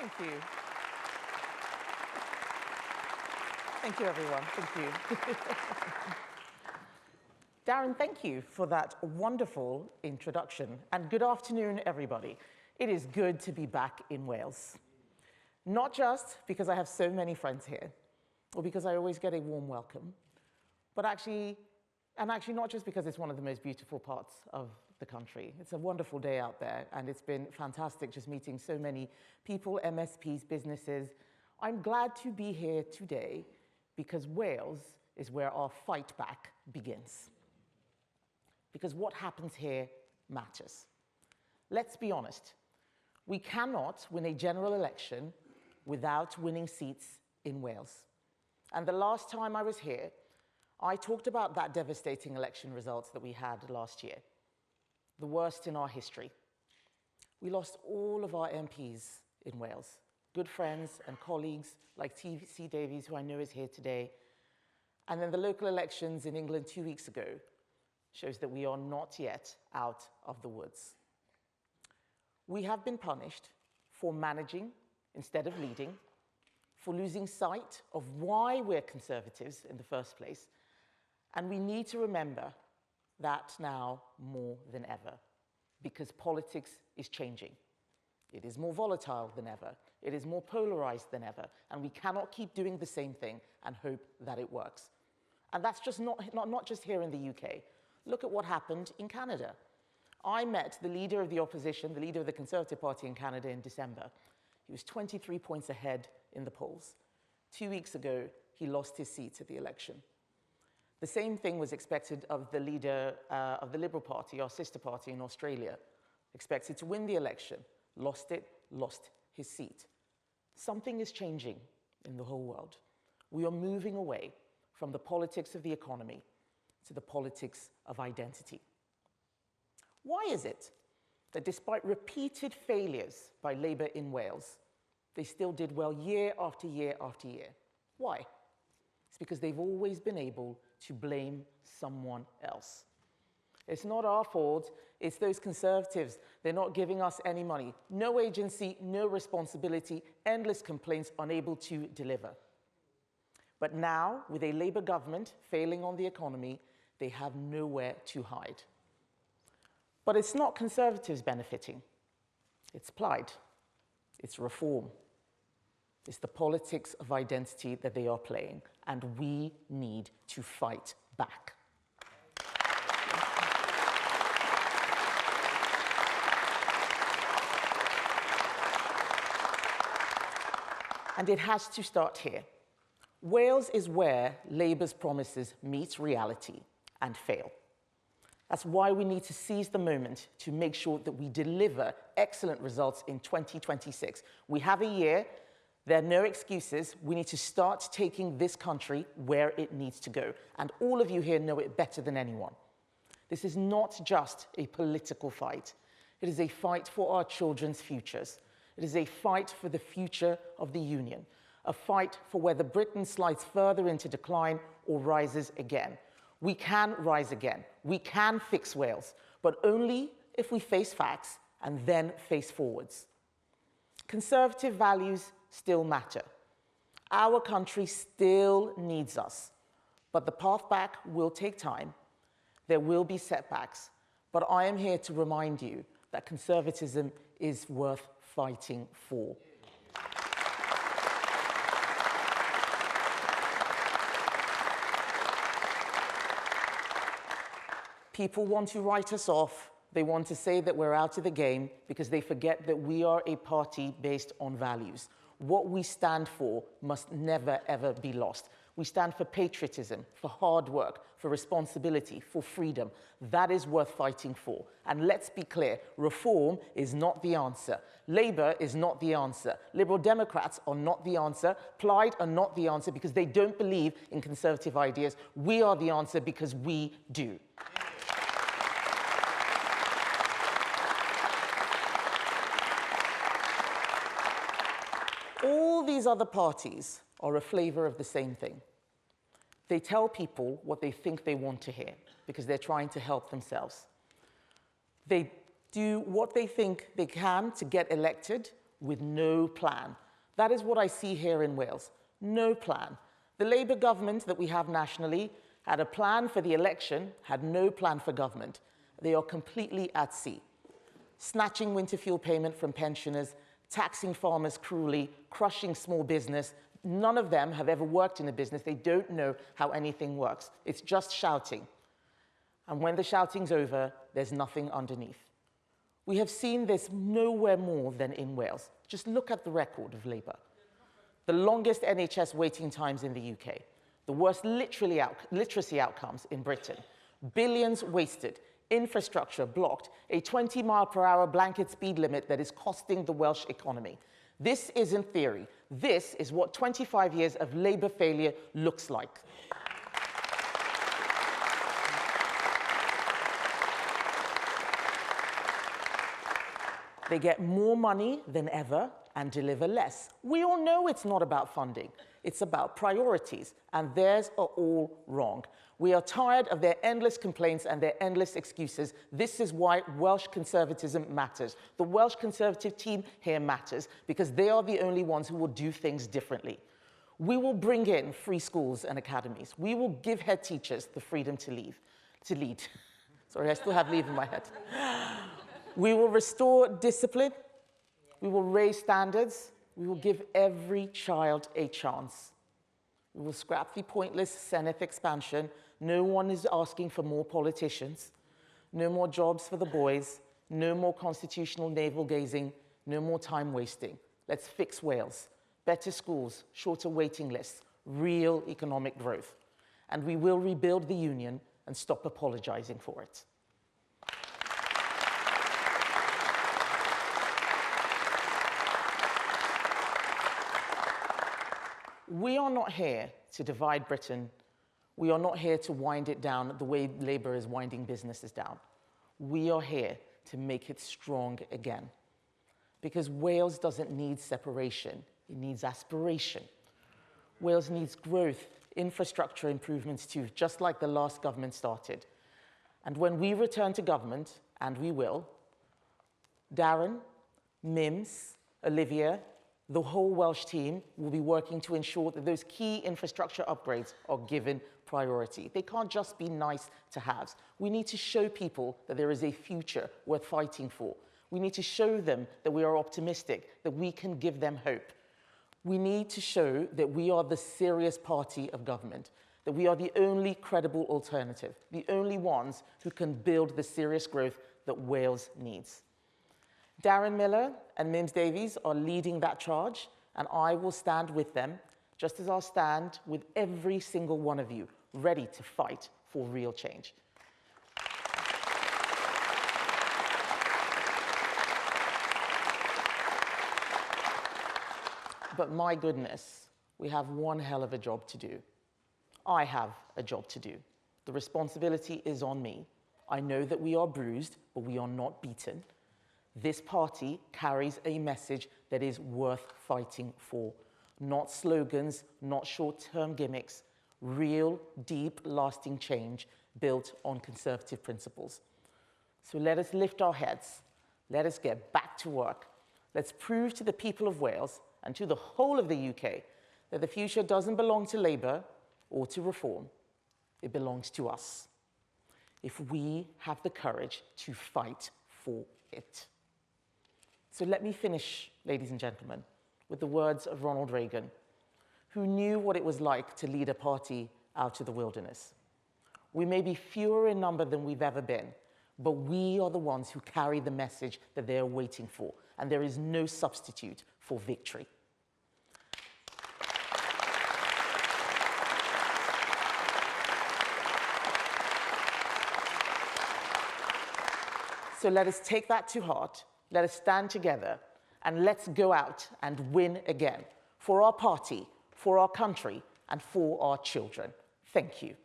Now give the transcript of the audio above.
Thank you. Thank you, everyone. Thank you. Darren, thank you for that wonderful introduction. And good afternoon, everybody. It is good to be back in Wales. Not just because I have so many friends here, or because I always get a warm welcome, but actually not just because it's one of the most beautiful parts of the country. It's a wonderful day out there, and it's been fantastic just meeting so many people, MSPs, businesses. I'm glad to be here today because Wales is where our fight back begins. Because what happens here matters. Let's be honest. We cannot win a general election without winning seats in Wales. And the last time I was here, I talked about that devastating election results that we had last year, the worst in our history. We lost all of our MPs in Wales, good friends and colleagues like T.C. Davies, who I know is here today. And then the local elections in England 2 weeks ago shows that we are not yet out of the woods. We have been punished for managing instead of leading, for losing sight of why we're Conservatives in the first place. And we need to remember that now more than ever, because politics is changing. It is more volatile than ever. It is more polarized than ever. And we cannot keep doing the same thing and hope that it works. And that's just not just here in the UK. Look at what happened in Canada. I met the leader of the opposition, the leader of the Conservative Party in Canada in December. He was 23 points ahead in the polls. 2 weeks ago, he lost his seat at the election. The same thing was expected of the leader of the Liberal Party, our sister party in Australia. Expected to win the election, lost it, lost his seat. Something is changing in the whole world. We are moving away from the politics of the economy to the politics of identity. Why is it that despite repeated failures by Labour in Wales, they still did well year after year after year? Why? It's because they've always been able to blame someone else. It's not our fault, it's those Conservatives. They're not giving us any money. No agency, no responsibility, endless complaints, unable to deliver. But now, with a Labour government failing on the economy, they have nowhere to hide. But it's not Conservatives benefiting. It's Plaid. It's Reform. It's the politics of identity that they are playing, and we need to fight back. And it has to start here. Wales is where Labour's promises meet reality and fail. That's why we need to seize the moment to make sure that we deliver excellent results in 2026. We have a year. There are no excuses. We need to start taking this country where it needs to go. And all of you here know it better than anyone. This is not just a political fight. It is a fight for our children's futures. It is a fight for the future of the Union. A fight for whether Britain slides further into decline or rises again. We can rise again. We can fix Wales, but only if we face facts and then face forwards. Conservative values still matter. Our country still needs us, but the path back will take time. There will be setbacks, but I am here to remind you that conservatism is worth fighting for. People want to write us off. They want to say that we're out of the game because they forget that we are a party based on values. What we stand for must never, ever be lost. We stand for patriotism, for hard work, for responsibility, for freedom. That is worth fighting for. And let's be clear, reform is not the answer. Labour is not the answer. Liberal Democrats are not the answer. Plaid are not the answer because they don't believe in conservative ideas. We are the answer because we do. All these other parties are a flavor of the same thing. They tell people what they think they want to hear because they're trying to help themselves. They do what they think they can to get elected with no plan. That is what I see here in Wales. No plan. The Labour government that we have nationally had a plan for the election, had no plan for government. They are completely at sea. Snatching winter fuel payment from pensioners, taxing farmers cruelly, crushing small business. None of them have ever worked in a business. They don't know how anything works. It's just shouting. And when the shouting's over, there's nothing underneath. We have seen this nowhere more than in Wales. Just look at the record of Labour. The longest NHS waiting times in the UK, the worst literacy outcomes in Britain, billions wasted, infrastructure blocked, a 20-mile-per-hour blanket speed limit that is costing the Welsh economy. This isn't theory. This is what 25 years of Labour failure looks like. They get more money than ever and deliver less. We all know it's not about funding. It's about priorities, and theirs are all wrong. We are tired of their endless complaints and their endless excuses. This is why Welsh conservatism matters. The Welsh Conservative team here matters because they are the only ones who will do things differently. We will bring in free schools and academies. We will give head teachers the freedom to lead. Sorry, I still have leave in my head. We will restore discipline. We will raise standards. We will give every child a chance. We will scrap the pointless Senate expansion. No one is asking for more politicians. No more jobs for the boys. No more constitutional navel-gazing. No more time wasting. Let's fix Wales. Better schools, shorter waiting lists, real economic growth. And we will rebuild the union and stop apologizing for it. We are not here to divide Britain. We are not here to wind it down the way Labour is winding businesses down. We are here to make it strong again. Because Wales doesn't need separation, it needs aspiration. Wales needs growth, infrastructure improvements too, just like the last government started. And when we return to government, and we will, Darren, Mims, Olivia, the whole Welsh team will be working to ensure that those key infrastructure upgrades are given priority. They can't just be nice to haves. We need to show people that there is a future worth fighting for. We need to show them that we are optimistic, that we can give them hope. We need to show that we are the serious party of government, that we are the only credible alternative, the only ones who can build the serious growth that Wales needs. Darren Miller and Mims Davies are leading that charge, and I will stand with them, just as I'll stand with every single one of you, ready to fight for real change. But my goodness, we have one hell of a job to do. I have a job to do. The responsibility is on me. I know that we are bruised, but we are not beaten. This party carries a message that is worth fighting for. Not slogans, not short-term gimmicks, real, deep, lasting change built on conservative principles. So let us lift our heads. Let us get back to work. Let's prove to the people of Wales and to the whole of the UK that the future doesn't belong to Labour or to Reform. It belongs to us, if we have the courage to fight for it. So let me finish, ladies and gentlemen, with the words of Ronald Reagan, who knew what it was like to lead a party out of the wilderness. We may be fewer in number than we've ever been, but we are the ones who carry the message that they are waiting for, and there is no substitute for victory. So let us take that to heart. Let us stand together and let's go out and win again for our party, for our country, and for our children. Thank you.